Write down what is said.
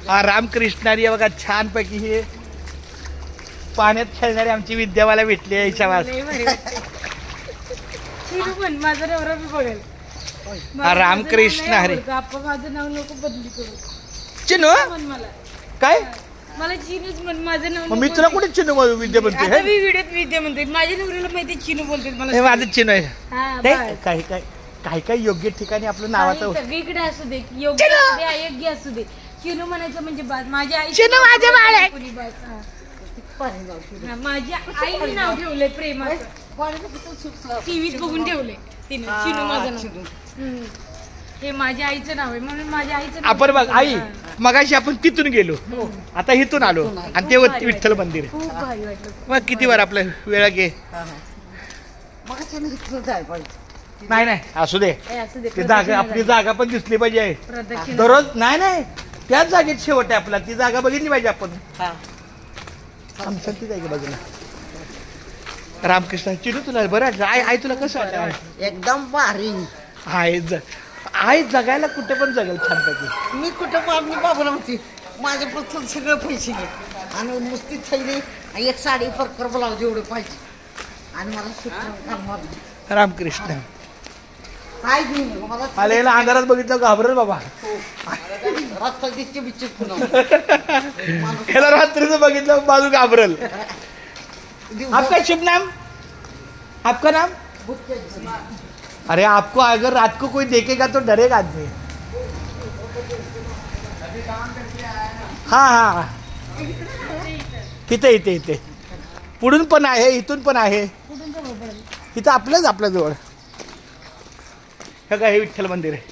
रामकृष्णारी बघा छानपैकी हे पाण्यात खेळणारी आमची विद्यावाला भेटली आहे हिच्यावर. माझं नवरा बी बघेल. रामकृष्ण हरी. माझं नाव नको बदली करू. चिनू मला काय मला चिनूच म्हण. माझं नाव मी तुला कुठे चिनू विद्या म्हणते. मी व्हिडिओत विद्या म्हणते. माझ्या नवऱ्याला माहिती चिनू बोलते मला. माझं चिनू आहे. काही काही योग्य ठिकाणी आपलं नावाचं सगळीकडे असू दे. योग्य अयोग्य असू दे. चिनू म्हणायचं म्हणजे बास. माझ्या आई चिनू माझे बाळ आहे. माझ्या आईने नाव ठेवलंय प्रेमाचं. टीव्हीत बघून ठेवलंय तिने चिनू माझं नाव. हे माझ्या आईचं नाव आहे म्हणून माझ्या आईचं. आपण बघ आई मगाशी आपण तिथून गेलो आता इथून आलो आणि ते विठ्ठल मंदिर. खूप भारी वाटलं. मग किती वर आपलं वेळ घे. नाही नाही असू दे. ती जागा आपली जागा पण दिसली पाहिजे. दररोज नाही त्याच जागेत शेवट आहे आपला. ती जागा बघितली पाहिजे आपण. आमचं ती जागा बाजूला. रामकृष्ण चिनू तुला बरं वाटलं. आई तुला कसं वाटलं. एकदम भारी. आई जगायला कुठे पण जगेल छानपैकी. मी कुठं मी बाबूला म्हणते माझ्या पत्र सगळं पैसे घे आणि नुसती थैली एक साडी फरकर ब्लाउज एवढे पाहिजे आणि मला रामकृष्ण काय घेऊन मला आलेला अंधारात बघितलं घाबरल बाबा. रस्ता दिसते बिच्चे ह्याला रात्रीचं बघितलं बाजू घाबरल. आपका शुभ नाम आपका नाम. अरे आपको अगर रात को कोई देखेगा तो डरेगा आदमी. हाँ इथे इथे इथे पुढून पण आहे इथून पण आहे. इथं आपल्या जवळ हे काय हे विठ्ठल मंदिर आहे.